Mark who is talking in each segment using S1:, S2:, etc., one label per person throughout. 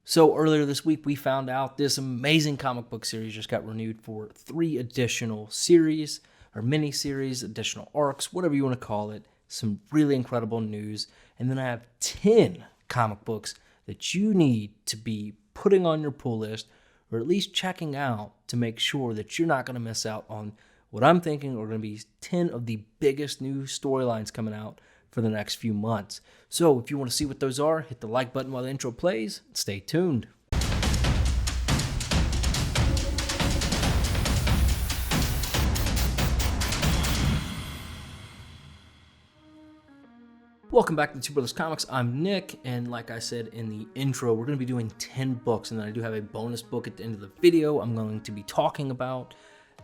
S1: So earlier this week, we found out this amazing comic book series just got renewed for 3 additional series or mini-series, additional arcs, whatever you want to call it. Some really incredible news. And then I have 10 comic books that you need to be putting on your pull list or at least checking out to make sure that you're not going to miss out on what I'm thinking are going to be 10 of the biggest new storylines coming out for the next few months. So if you want to see what those are, hit the like button while the intro plays. Stay tuned. Welcome back to Two Brothers Comics. I'm Nick, and like I said in the intro, we're going to be doing 10 books, and then I do have a bonus book at the end of the video I'm going to be talking about.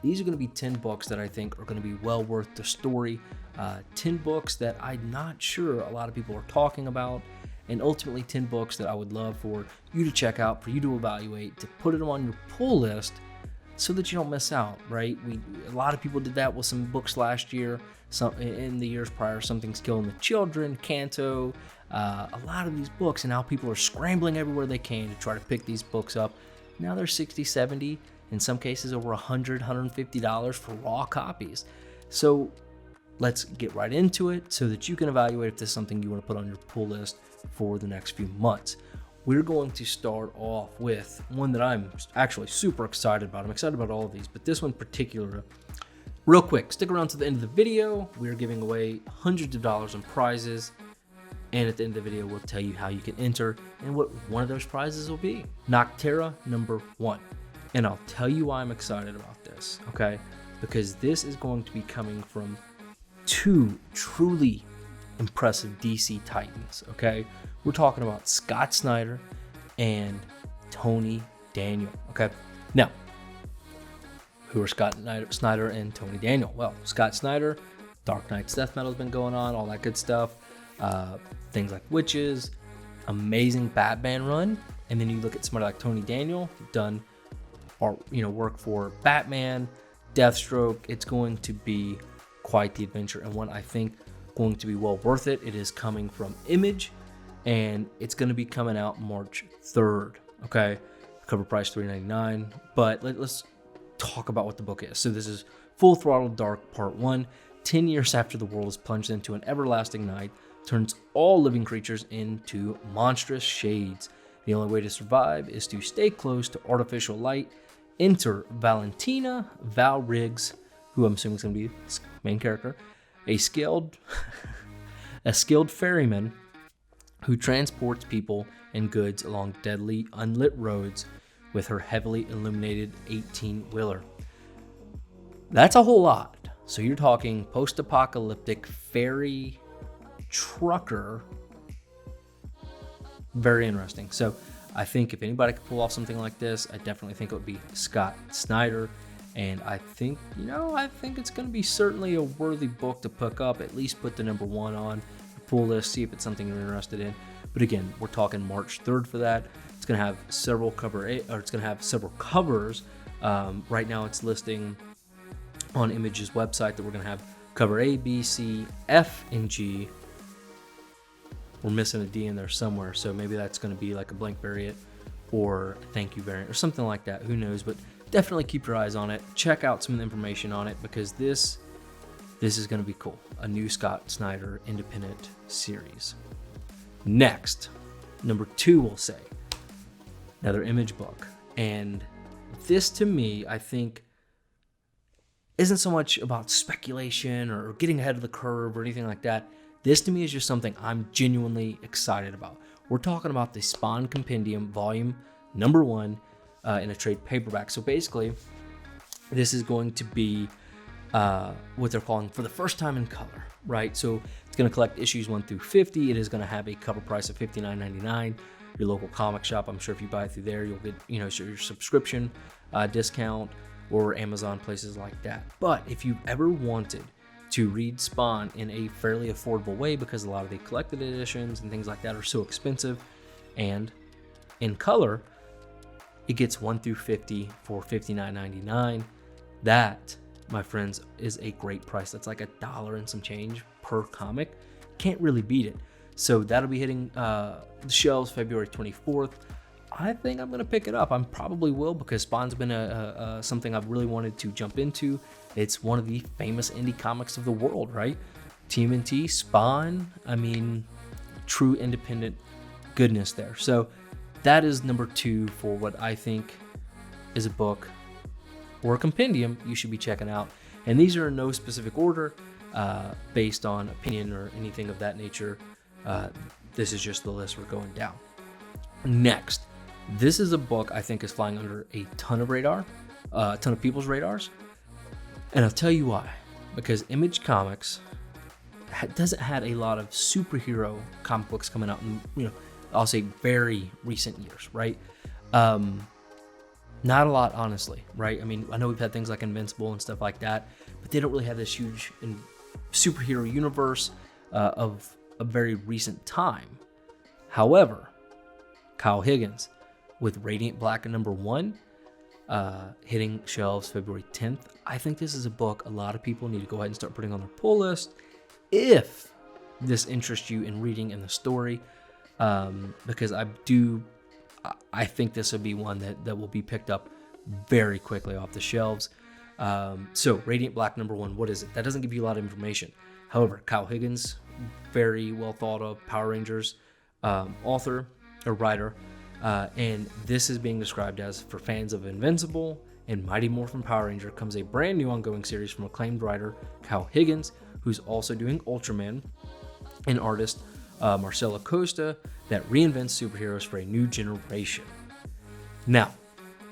S1: These are going to be 10 books that I think are going to be well worth the story. 10 books that I'm not sure a lot of people are talking about, and ultimately 10 books that I would love for you to check out, for you to evaluate, to put them on your pull list so that you don't miss out, right? A lot of people did that with some books last year. Some in the years prior, Something's Killing the Children, Canto, a lot of these books, and now people are scrambling everywhere they can to try to pick these books up. Now they're $60, $70, in some cases over $100, $150 for raw copies. So let's get right into it so that you can evaluate if this is something you want to put on your pull list for the next few months. We're going to start off with one that I'm actually super excited about. I'm excited about all of these, but this one in particular. Real quick, stick around to the end of the video. We're giving away hundreds of dollars in prizes. And at the end of the video, we'll tell you how you can enter and what one of those prizes will be. Nocterra number 1. And I'll tell you why I'm excited about this, okay? Because this is going to be coming from 2 truly impressive DC Titans, okay? We're talking about Scott Snyder and Tony Daniel, okay? Now, who are Scott Snyder and Tony Daniel? Well, Scott Snyder, Dark Knight's Death Metal's been going on, all that good stuff. Things like Witches, amazing Batman run. And then you look at somebody like Tony Daniel, done work for Batman, Deathstroke. It's going to be quite the adventure, and one I think going to be well worth it. It is coming from Image, and it's going to be coming out March 3rd. Okay, cover price $3.99. But let's talk about what the book is. So this is Full Throttle Dark Part 1. 10 years after the world is plunged into an everlasting night, turns all living creatures into monstrous shades. The only way to survive is to stay close to artificial light. Enter Valentina Val Riggs, who I'm assuming is going to be the main character, a skilled ferryman who transports people and goods along deadly, unlit roads with her heavily illuminated 18-wheeler. That's a whole lot. So you're talking post-apocalyptic ferry trucker. Very interesting. So I think if anybody could pull off something like this, I definitely think it would be Scott Snyder. And I think it's going to be certainly a worthy book to pick up. At least put the number 1 on the pull list, see if it's something you're interested in. But again, we're talking March 3rd for that. It's going to have several covers. Right now it's listing on Image's website that we're going to have cover A, B, C, F, and G. We're missing a D in there somewhere, so maybe that's going to be like a blank variant or a thank you variant or something like that. Who knows? But definitely keep your eyes on it. Check out some of the information on it because this is going to be cool. A new Scott Snyder independent series. Next, number 2, we'll say another Image book, and this to me, I think, isn't so much about speculation or getting ahead of the curve or anything like that. This to me is just something I'm genuinely excited about. We're talking about the Spawn Compendium Volume number 1 in a trade paperback. So basically, this is going to be what they're calling for the first time in color, right? So it's going to collect issues 1 through 50. It is going to have a cover price of $59.99. Your local comic shop, I'm sure if you buy it through there, you'll get your subscription discount, or Amazon, places like that. But if you've ever wanted to read Spawn in a fairly affordable way, because a lot of the collected editions and things like that are so expensive, and in color, it gets 1 through 50 for $59.99. That, my friends, is a great price. That's like $1 and some change per comic. Can't really beat it. So that'll be hitting the shelves February 24th. I think I'm gonna pick it up. I probably will, because Spawn's been something I've really wanted to jump into. It's one of the famous indie comics of the world, right? TMNT, Spawn, I mean, true independent goodness there. So that is number 2 for what I think is a book or a compendium you should be checking out. And these are in no specific order, based on opinion or anything of that nature. This is just the list we're going down. Next, this is a book I think is flying under a ton of people's radars. And I'll tell you why. Because Image Comics doesn't have a lot of superhero comic books coming out in, I'll say very recent years, right? Not a lot, honestly, right? I mean, I know we've had things like Invincible and stuff like that, but they don't really have this huge superhero universe of a very recent time. However, Kyle Higgins with Radiant Black #1 hitting shelves February 10th. I think this is a book a lot of people need to go ahead and start putting on their pull list if this interests you in reading in the story, because I think this would be one that will be picked up very quickly off the shelves. So Radiant Black #1, what is it? That doesn't give you a lot of information. However, Kyle Higgins, very well thought of Power Rangers author or writer, and this is being described as, for fans of Invincible and Mighty Morphin Power Ranger, comes a brand new ongoing series from acclaimed writer Kyle Higgins, who's also doing Ultraman, and artist Marcelo Costa, that reinvents superheroes for a new generation. Now,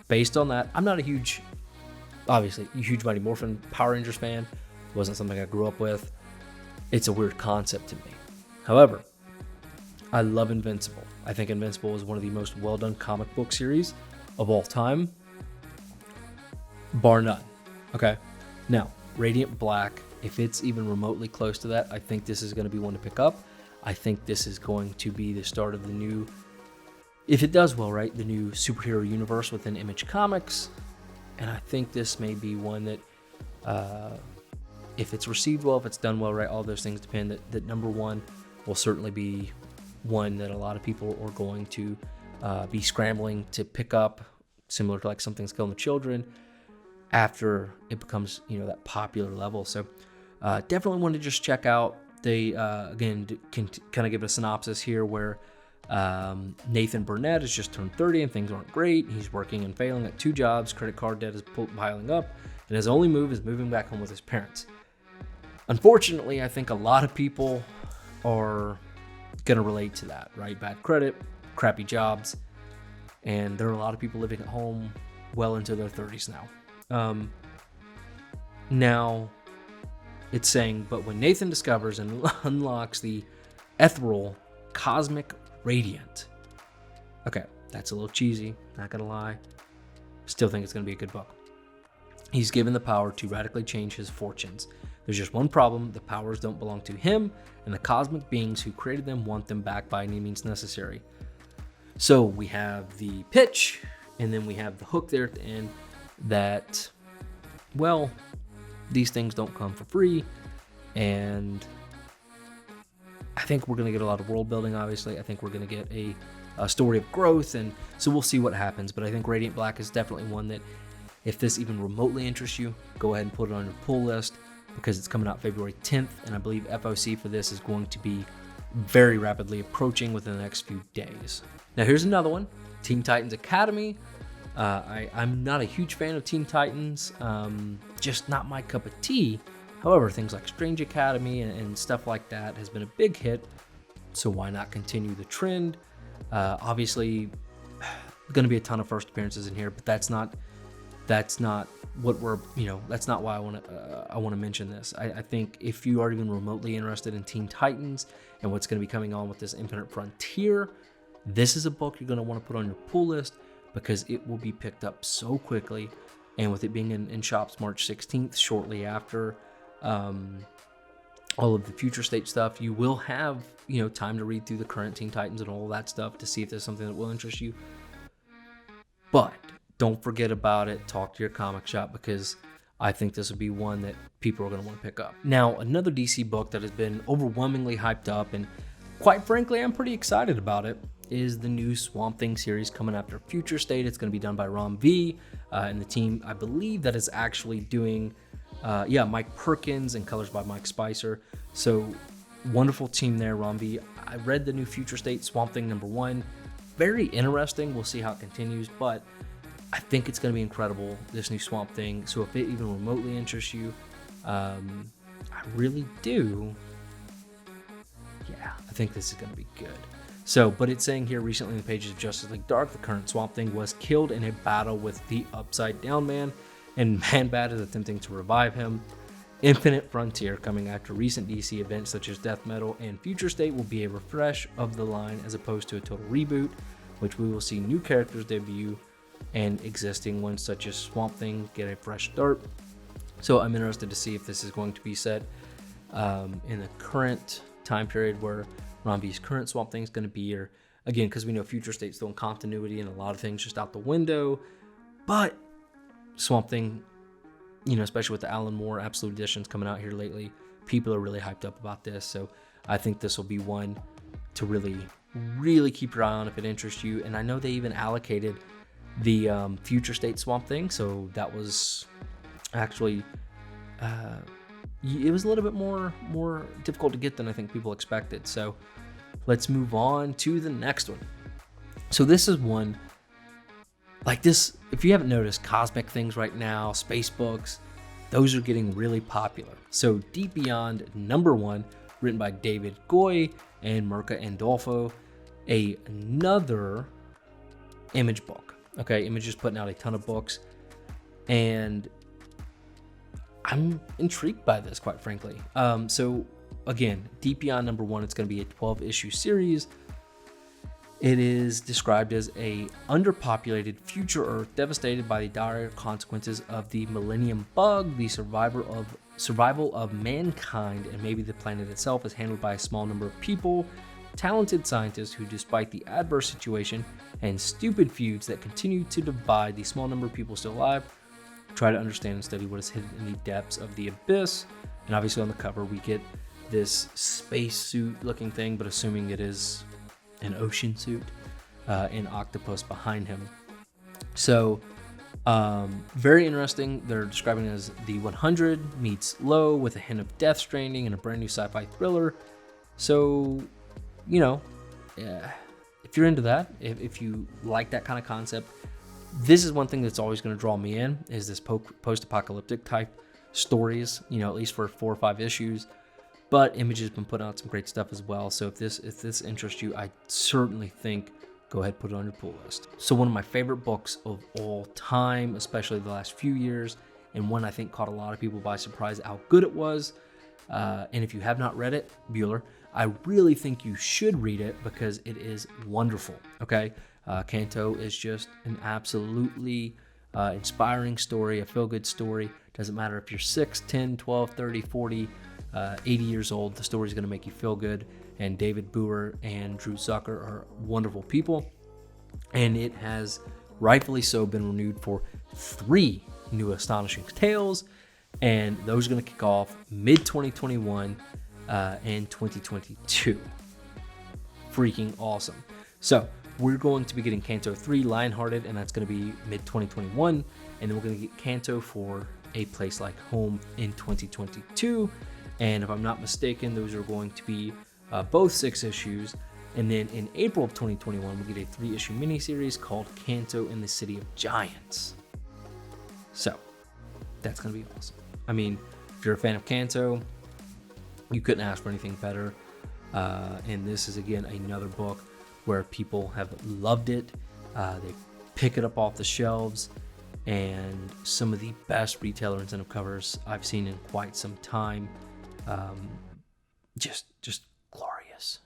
S1: based on that, I'm not a huge Mighty Morphin Power Rangers fan. It wasn't something I grew up with. It's a weird concept to me. However, I love Invincible. I think Invincible is one of the most well-done comic book series of all time, bar none. Okay? Now, Radiant Black, if it's even remotely close to that, I think this is going to be one to pick up. I think this is going to be the start of the new, if it does well, right, the new superhero universe within Image Comics. And I think this may be one that, if it's received well, if it's done well, right, all those things depend, that #1 will certainly be one that a lot of people are going to be scrambling to pick up, similar to like Something's Killing the Children, after it becomes, that popular level. So definitely want to just check out. They, again, can kind of give a synopsis here where Nathan Burnett has just turned 30 and things aren't great. He's working and failing at 2 jobs. Credit card debt is piling up, and his only move is moving back home with his parents. Unfortunately, I think a lot of people are going to relate to that, right? Bad credit, crappy jobs, and there are a lot of people living at home well into their 30s now. Now, it's saying, but when Nathan discovers and unlocks the ethereal cosmic radiant. Okay, that's a little cheesy, not gonna lie. Still think it's gonna be a good book. He's given the power to radically change his fortunes. There's just one problem: the powers don't belong to him, and the cosmic beings who created them want them back by any means necessary. So we have the pitch, and then we have the hook there at the end that, well, these things don't come for free, and I think we're going to get a lot of world building, obviously. I think we're going to get a story of growth, and so we'll see what happens. But I think Radiant Black is definitely one that, if this even remotely interests you, go ahead and put it on your pull list, because it's coming out February 10th, and I believe FOC for this is going to be very rapidly approaching within the next few days. Now here's another one, Teen Titans Academy. I'm not a huge fan of Teen Titans, just not my cup of tea. However, things like Strange Academy and stuff like that has been a big hit, so why not continue the trend? Obviously, going to be a ton of first appearances in here, but that's not what we're, that's not why I want to mention this. I think if you are even remotely interested in Teen Titans and what's going to be coming on with this Infinite Frontier, this is a book you're going to want to put on your pull list, because it will be picked up so quickly, and with it being in shops March 16th, shortly after all of the future state stuff, you will have time to read through the current Teen Titans and all that stuff to see if there's something that will interest you. But don't forget about it. Talk to your comic shop, because I think this would be one that people are going to want to pick up. Now, another DC book that has been overwhelmingly hyped up, and quite frankly, I'm pretty excited about it, is the new Swamp Thing series coming after Future State. It's going to be done by Ron V and the team, I believe, that is actually doing, Mike Perkins, and colors by Mike Spicer. So wonderful team there, Ron V. I read the new Future State Swamp Thing #1. Very interesting. We'll see how it continues, but I think it's going to be incredible, this new Swamp Thing. So if it even remotely interests you, I really do. Yeah, I think this is going to be good. So, but it's saying here, recently in the pages of Justice League Dark, the current Swamp Thing was killed in a battle with the Upside Down Man, and Man-Bat is attempting to revive him. Infinite Frontier, coming after recent DC events such as Death Metal and Future State, will be a refresh of the line as opposed to a total reboot, which we will see new characters debut and existing ones such as Swamp Thing get a fresh start. So I'm interested to see if this is going to be set in the current time period where Ron V's current Swamp Thing is going to be, or again, because we know Future State's still in continuity and a lot of things just out the window, but Swamp Thing, you know, especially with the Alan Moore Absolute Editions coming out here lately, people are really hyped up about this. So I think this will be one to really keep your eye on if it interests you. And I know they even allocated the Future State Swamp Thing, so that was actually it was a little bit more difficult to get than I think people expected. So let's move on to the next one. So this is one like this. If you haven't noticed, cosmic things right now, space books, those are getting really popular. So Deep Beyond #1, written by David Goy and Mirka Andolfo, another Image book. Okay, Image is putting out a ton of books, and I'm intrigued by this, quite frankly. So again, Deep Beyond #1, it's going to be a 12-issue series. It is described as a underpopulated future Earth devastated by the dire consequences of the Millennium Bug. The survival of mankind and maybe the planet itself is handled by a small number of people, talented scientists who, despite the adverse situation and stupid feuds that continue to divide the small number of people still alive, try to understand and study what is hidden in the depths of the abyss. And obviously on the cover we get this spacesuit looking thing, but assuming it is an ocean suit, and octopus behind him. So very interesting. They're describing it as the 100 meets low with a hint of Death Stranding and a brand new sci-fi thriller. So, you know, if you're into that, if you like that kind of concept, this is one thing that's always going to draw me in, is this post-apocalyptic type stories, you know, at least for 4 or 5 issues. But Image has been putting out some great stuff as well. So if this interests you, I certainly think go ahead, put it on your pull list. So one of my favorite books of all time, especially the last few years, and one I think caught a lot of people by surprise how good it was. And if you have not read it, Bueller, I really think you should read it because it is wonderful. Okay, Kanto is just an absolutely inspiring story, a feel-good story. Doesn't matter if you're 6, 10, 12, 30, 40, 80 years old, the story is going to make you feel good. And David Boer and Drew Zucker are wonderful people. And it has, rightfully so, been renewed for 3 new Astonishing Tales. And those are going to kick off mid-2021 and 2022. Freaking awesome. So we're going to be getting Kanto 3, Lionhearted, and that's going to be mid-2021. And then we're going to get Kanto for A Place Like Home in 2022. And if I'm not mistaken, those are going to be both 6 issues. And then in April of 2021, we get a 3-issue miniseries called Kanto in the City of Giants. So that's going to be awesome. I mean, if you're a fan of Kanto, you couldn't ask for anything better. And this is, again, another book where people have loved it. They pick it up off the shelves, and some of the best retailer incentive covers I've seen in quite some time. Just glorious.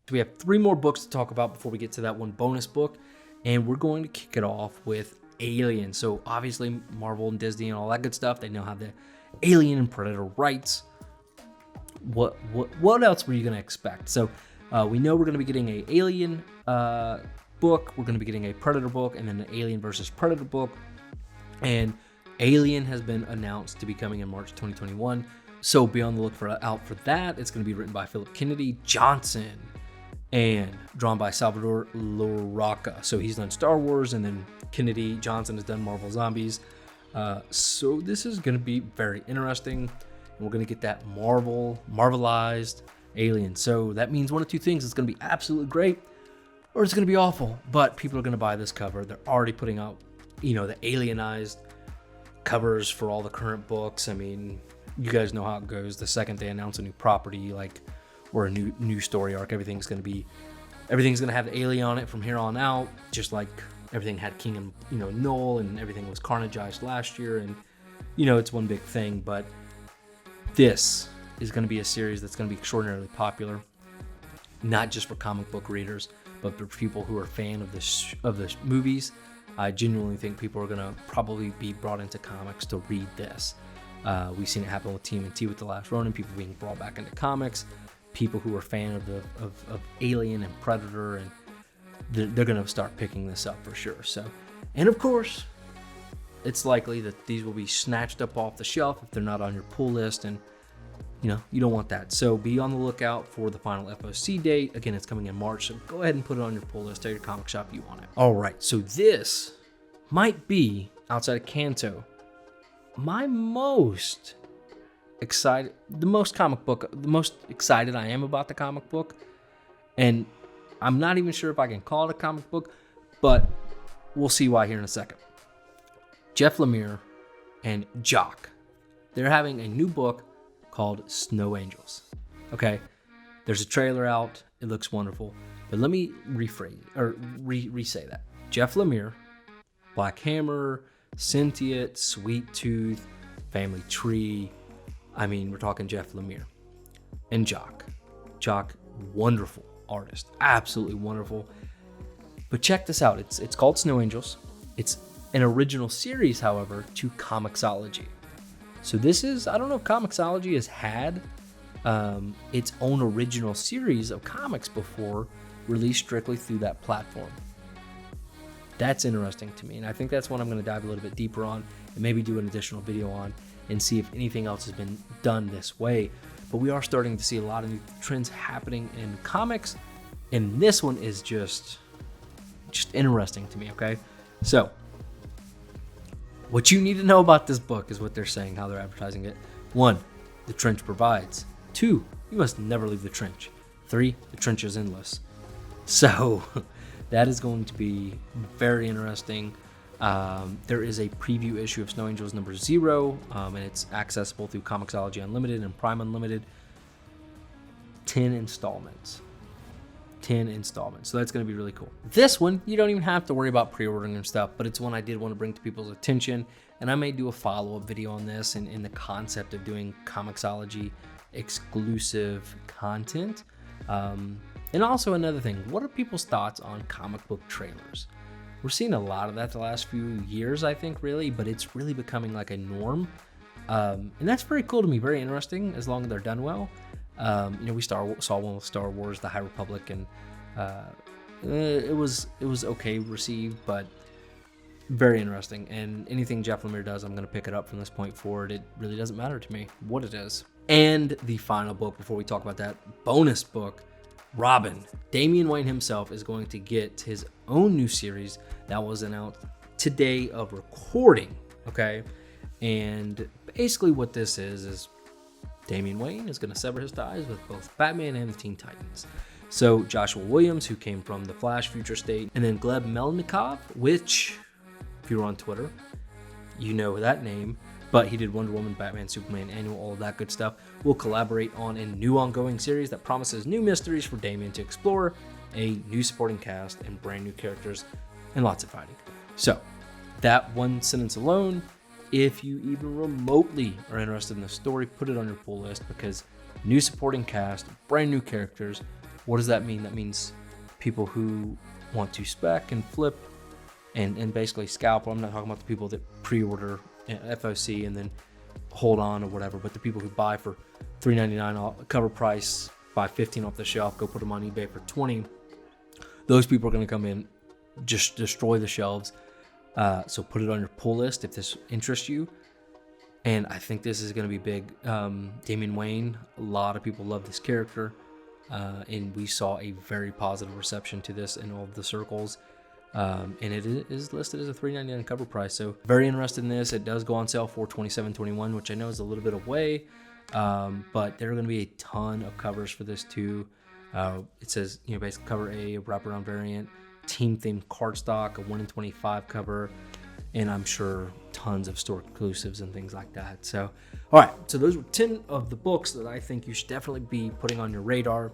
S1: So we have 3 more books to talk about before we get to that one bonus book, and we're going to kick it off with Alien. So obviously Marvel and Disney and all that good stuff, they know how the Alien and Predator rights. What else were you going to expect? So we know we're going to be getting a Alien book, we're going to be getting a Predator book, and then an Alien versus Predator book. And Alien has been announced to be coming in March 2021. So be on the look out for that. It's going to be written by Philip Kennedy Johnson. and drawn by Salvador Larroca. So he's done Star Wars, and then Kennedy Johnson has done Marvel Zombies. So this is going to be very interesting, and we're going to get that Marvelized Alien. So that means one of two things: it's going to be absolutely great, or it's going to be awful. But people are going to buy this cover. They're already putting out, the alienized covers for all the current books. I mean, you guys know how it goes. The second they announce a new property, or a new story arc, everything's going to have the alien on it from here on out, just like everything had King and Null, and everything was Carnageized last year, and it's one big thing. But this is going to be a series that's going to be extraordinarily popular, not just for comic book readers, but for people who are fan of the movies. I genuinely think people are going to probably be brought into comics to read this. We've seen it happen with TMNT with The Last Ronin, people being brought back into comics, people who are fan of Alien and Predator, and they're going to start picking this up for sure. So, and of course, it's likely that these will be snatched up off the shelf if they're not on your pull list, and you don't want that. So be on the lookout for the final FOC date. Again, it's coming in March, so go ahead and put it on your pull list. Tell your comic shop you want it. All right, so this might be, outside of Kanto, my most excited I am about the comic book. And I'm not even sure if I can call it a comic book, but we'll see why here in a second. Jeff Lemire and Jock, they're having a new book called Snow Angels. Okay, there's a trailer out. It looks wonderful. But let me re-say that. Jeff Lemire, Black Hammer, Sentient, Sweet Tooth, Family Tree. I mean, we're talking Jeff Lemire. And Jock, wonderful artist, absolutely wonderful. But check this out. It's called Snow Angels. It's an original series, however, to Comixology. So this is, I don't know if Comixology has had its own original series of comics before, released strictly through that platform. That's interesting to me, and I think that's one I'm going to dive a little bit deeper on and maybe do an additional video on and see if anything else has been done this way. But we are starting to see a lot of new trends happening in comics, and this one is just interesting to me, okay? So, what you need to know about this book is what they're saying, how they're advertising it. 1, the trench provides. 2, you must never leave the trench. 3, the trench is endless. So, that is going to be very interesting. There is a preview issue of Snow Angels number 0, and it's accessible through Comixology Unlimited and Prime Unlimited. 10 installments. So that's going to be really cool. This one, you don't even have to worry about pre-ordering and stuff, but it's one I did want to bring to people's attention, and I may do a follow-up video on this and in the concept of doing Comixology exclusive content. And also another thing, what are people's thoughts on comic book trailers? We're seeing a lot of that the last few years, I think, really, but it's really becoming like a norm. And that's very cool to me, very interesting, as long as they're done well. We saw one with Star Wars, The High Republic, and it was okay received, but very interesting. And anything Jeff Lemire does, I'm going to pick it up from this point forward. It really doesn't matter to me what it is. And the final book, before we talk about that, bonus book, Robin. Damian Wayne himself is going to get his own new series that was announced today of recording, okay? And basically what this is Damian Wayne is going to sever his ties with both Batman and the Teen Titans. So Joshua Williams, who came from The Flash, Future State, and then Gleb Melnikov, which, if you're on Twitter, you know that name, but he did Wonder Woman, Batman, Superman, Annual, all of that good stuff, will collaborate on a new ongoing series that promises new mysteries for Damian to explore, a new supporting cast, and brand new characters, and lots of fighting. So, that one sentence alone, if you even remotely are interested in the story, put it on your pull list, because new supporting cast, brand new characters, what does that mean? That means people who want to spec and flip and basically scalp. I'm not talking about the people that pre-order FOC and then hold on or whatever, but the people who buy for $3.99 cover price, buy 15 off the shelf, go put them on eBay for 20. Those people are going to come in, just destroy the shelves. So put it on your pull list if this interests you. And I think this is going to be big. Damian Wayne, a lot of people love this character. and we saw a very positive reception to this in all of the circles. And it is listed as a $3.99 cover price, so very interested in this. It does go on sale for $27.21, which I know is a little bit away, but there are going to be a ton of covers for this too. It says, you know, basically cover A, a wraparound variant, team-themed cardstock, a 1 in 25 cover, and I'm sure tons of store exclusives and things like that. So, all right, so those were 10 of the books that I think you should definitely be putting on your radar,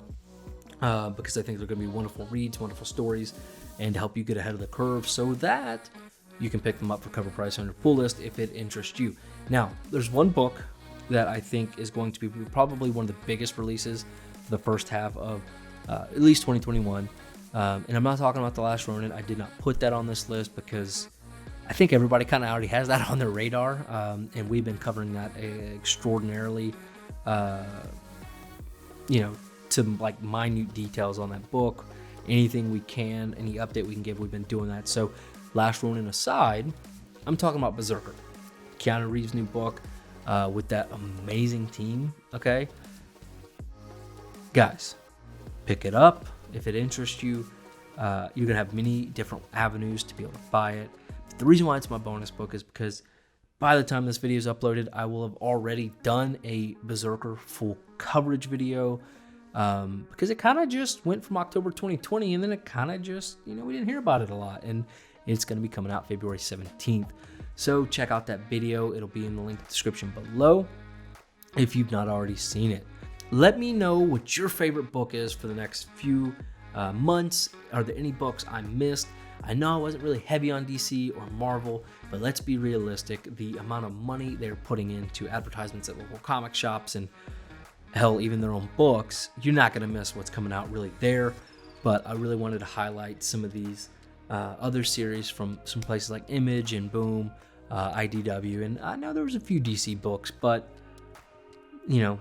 S1: because I think they're going to be wonderful reads, wonderful stories, and help you get ahead of the curve so that you can pick them up for cover price on your pull list if it interests you. Now, there's one book that I think is going to be probably one of the biggest releases for the first half of at least 2021. And I'm not talking about The Last Ronin. I did not put that on this list because I think everybody kind of already has that on their radar. And we've been covering that extraordinarily, you know, to like minute details on that book. Anything we can, any update we can give, we've been doing that. So Last Ronin aside, I'm talking about Berserker, Keanu Reeves' new book with that amazing team. Okay, guys, pick it up if it interests you. You're gonna have many different avenues to be able to buy it. The reason why it's my bonus book is because by the time this video is uploaded, I will have already done a Berserker full coverage video. Because it kind of just went from October 2020 and then it kind of just, you know, we didn't hear about it a lot, and it's going to be coming out February 17th. So check out that video. It'll be in the link description below if you've not already seen it. Let me know what your favorite book is for the next few months. Are there any books I missed? I know I wasn't really heavy on DC or Marvel, but let's be realistic. The amount of money they're putting into advertisements at local comic shops and hell, even their own books, you're not going to miss what's coming out really there. But I really wanted to highlight some of these other series from some places like Image and Boom, IDW, and I know there was a few DC books, but you know,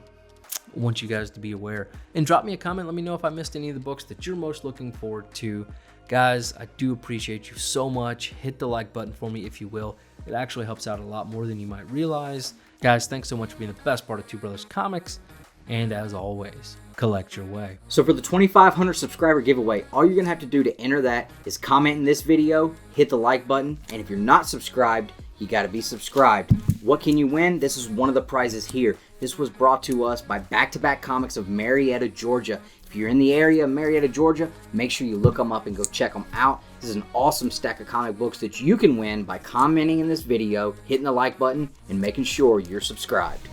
S1: I want you guys to be aware. And drop me a comment, let me know if I missed any of the books that you're most looking forward to. Guys, I do appreciate you so much. Hit the like button for me if you will. It actually helps out a lot more than you might realize. Guys, thanks so much for being the best part of Two Brothers Comics. And as always, collect your way.
S2: So for the 2,500 subscriber giveaway, all you're going to have to do to enter that is comment in this video, hit the like button, and if you're not subscribed, you got to be subscribed. What can you win? This is one of the prizes here. This was brought to us by Back to Back Comics of Marietta, Georgia. If you're in the area of Marietta, Georgia, make sure you look them up and go check them out. This is an awesome stack of comic books that you can win by commenting in this video, hitting the like button, and making sure you're subscribed.